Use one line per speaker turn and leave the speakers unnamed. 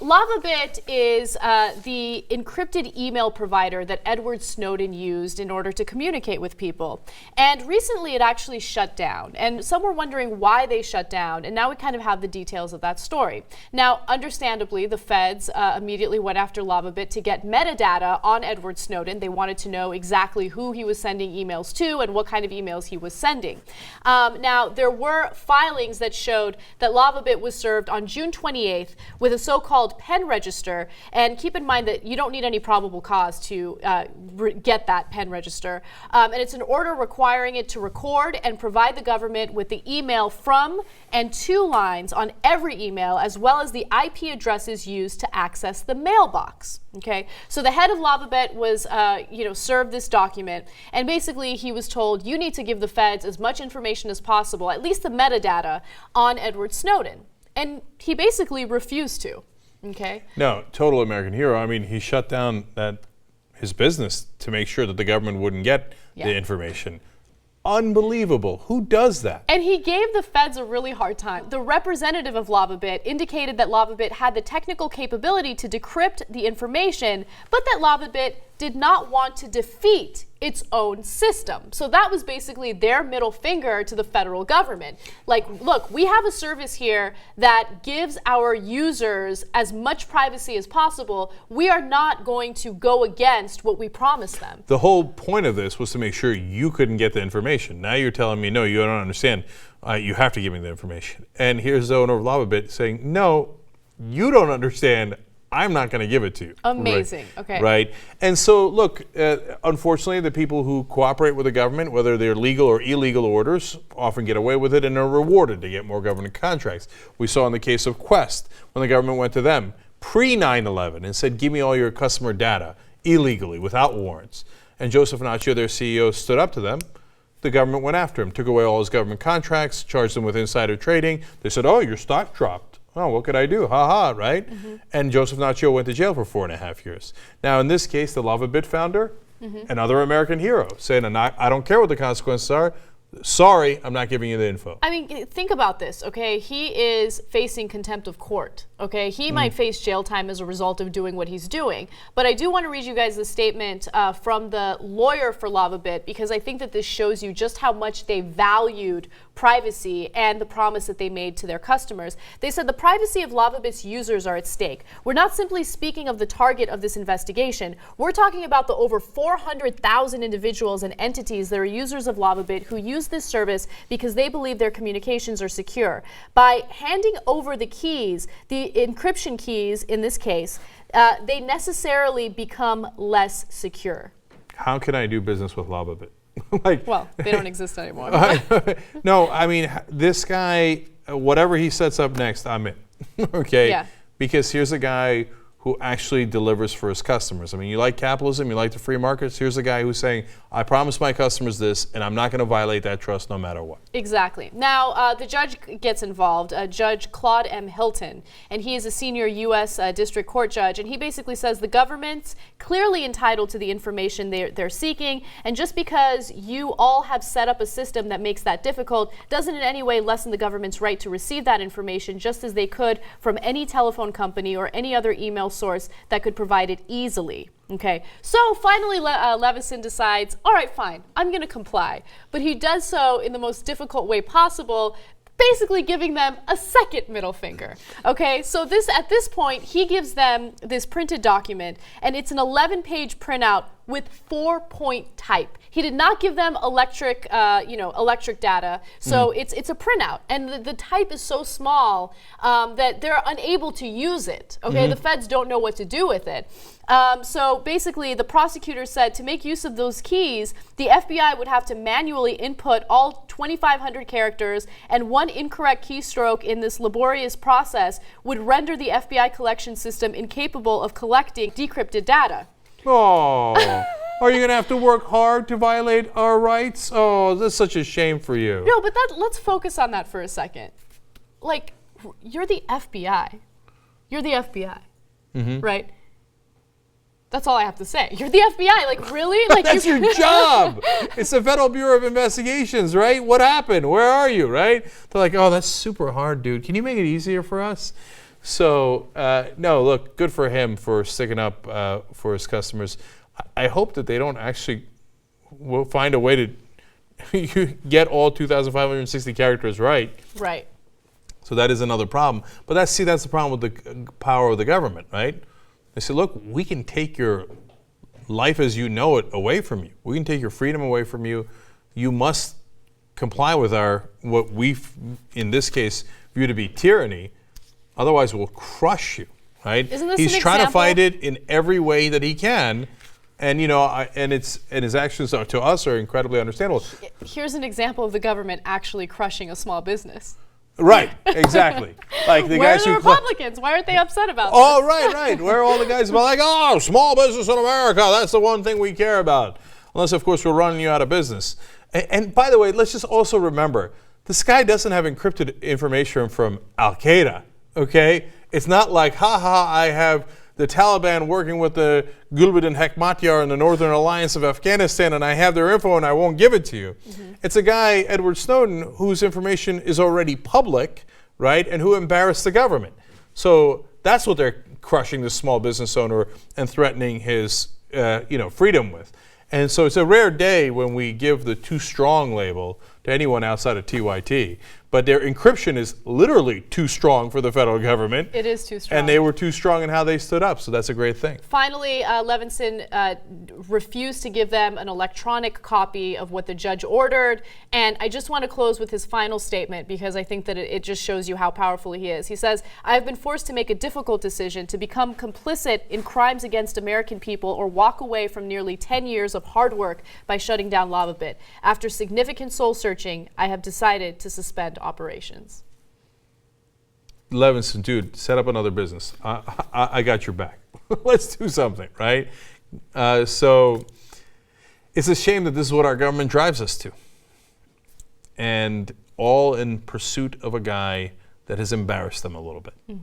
Lavabit is the encrypted email provider that Edward Snowden used in order to communicate with people. And recently it actually shut down. And some were wondering why they shut down. And now we kind of have the details of that story. Now, understandably, the feds immediately went after Lavabit to get metadata on Edward Snowden. They wanted to know exactly who he was sending emails to and what kind of emails he was sending. Now, there were filings that showed that Lavabit was served on June 28th with a so-called pen register. And keep in mind that you don't need any probable cause to get that pen register. And it's an order requiring it to record and provide the government with the email from and to lines on every email, as well as the IP addresses used to access the mailbox. Okay, so the head of Lavabit was, served this document, and basically he was told, you need to give the feds as much information as possible, at least the metadata, on Edward Snowden. And he basically refused to. Okay.
No, total American hero. I mean, he shut down his business to make sure that the government wouldn't get the information. Unbelievable. Who does that?
And he gave the feds a really hard time. The representative of Lavabit indicated that Lavabit had the technical capability to decrypt the information, but that Lavabit did not want to defeat its own system. So that was basically their middle finger to the federal government. Like, look, we have a service here that gives our users as much privacy as possible. We are not going to go against what we promised them.
The whole point of this was to make sure you couldn't get the information. Now you're telling me, no, you don't understand. You have to give me the information. And here's the owner of Lavabit saying, no, you don't understand. I'm not going to give it to you.
Amazing.
Right.
Okay.
Right. And so, look, unfortunately, the people who cooperate with the government, whether they're legal or illegal orders, often get away with it and are rewarded to get more government contracts. We saw in the case of Quest, when the government went to them pre-9/11 and said, give me all your customer data illegally, without warrants. And Joseph Naccio, their CEO, stood up to them. The government went after him, took away all his government contracts, charged him with insider trading. They said, oh, your stock dropped. Oh, what could I do? Ha ha, right? Mm-hmm. And Joseph Naccio went to jail for 4.5 years. Now, in this case, the Lavabit founder, another American hero, saying, I don't care what the consequences are. Sorry, I'm not giving you the info.
I mean, think about this, okay? He is facing contempt of court, okay? He might face jail time as a result of doing what he's doing. But I do want to read you guys the statement from the lawyer for Lavabit, because I think that this shows you just how much they valued privacy and the promise that they made to their customers. They said the privacy of Lavabit's users are at stake. We're not simply speaking of the target of this investigation. We're talking about the over 400,000 individuals and entities that are users of Lavabit who use this service because they believe their communications are secure. By handing over the keys, the encryption keys in this case, they necessarily become less secure.
How can I do business with Lavabit?
Well, they don't exist anymore.
No, I mean, this guy, whatever he sets up next, I'm in. Okay?
Yeah.
Because here's a guy who actually delivers for his customers. I mean, you like capitalism, you like the free markets. Here's a guy who's saying, I promise my customers this, and I'm not going to violate that trust no matter what.
Exactly. Now, the judge gets involved, Judge Claude M. Hilton, and he is a senior U.S. District Court judge, and he basically says the government's clearly entitled to the information they're seeking, and just because you all have set up a system that makes that difficult doesn't in any way lessen the government's right to receive that information, just as they could from any telephone company or any other email source that could provide it easily. Okay, so finally Levison decides, all right, fine, I'm going to comply. But he does so in the most difficult way possible, basically giving them a second middle finger. Okay, so at this point, he gives them this printed document, and it's an 11-page printout with 4-point type. He did not give them electric data, so it's a printout, and the type is so small that they're unable to use it. Okay, the feds don't know what to do with it. So basically, the prosecutor said to make use of those keys, the FBI would have to manually input all 2,500 characters, and one incorrect keystroke in this laborious process would render the FBI collection system incapable of collecting decrypted data.
Oh, are you going to have to work hard to violate our rights? Oh, that's such a shame for you.
No, but let's focus on that for a second. Like, you're the FBI. You're the FBI, right? That's all I have to say. You're the FBI, like really? Like
that's your job. It's the Federal Bureau of Investigations, right? What happened? Where are you, right? They're like, oh, that's super hard, dude. Can you make it easier for us? So, no, look, good for him for sticking up for his customers. I hope that they don't actually will find a way to get all 2,560 characters right.
Right.
So that is another problem. But that's the problem with the power of the government, right? They say, look, we can take your life as you know it away from you. We can take your freedom away from you. You must comply with what we, in this case, view to be tyranny. Otherwise, we'll crush you, right?
Isn't this
He's
an
trying
example?
to fight it in every way that he can. And and his actions to us are incredibly understandable.
Here's an example of the government actually crushing a small business.
Right, exactly. Like the
Where are
guys
the
who
Republicans? Why aren't they upset about
Oh,
this?
right. Where are all the guys about like, oh, small business in America, that's the one thing we care about. Unless, of course, we're running you out of business. And by the way, let's just also remember, this guy doesn't have encrypted information from Al-Qaeda, okay? It's not like, I have the Taliban working with the Gulbid and Hekmatyar in the Northern Alliance of Afghanistan, and I have their info and I won't give it to you. Mm-hmm. It's a guy, Edward Snowden, whose information is already public, right, and who embarrassed the government. So that's what they're crushing this small business owner and threatening his freedom with. And so it's a rare day when we give the too strong label to anyone outside of TYT. But their encryption is literally too strong for the federal government.
It is too strong.
And they were too strong in how they stood up. So that's a great thing.
Finally, Levison refused to give them an electronic copy of what the judge ordered. And I just want to close with his final statement because I think that it just shows you how powerful he is. He says, I have been forced to make a difficult decision to become complicit in crimes against American people or walk away from nearly 10 years of hard work by shutting down Lavabit. After significant soul searching, I have decided to suspend operations.
Levison, dude, set up another business. I got your back. Let's do something, right? So it's a shame that this is what our government drives us to. And all in pursuit of a guy that has embarrassed them a little bit. Mm-hmm.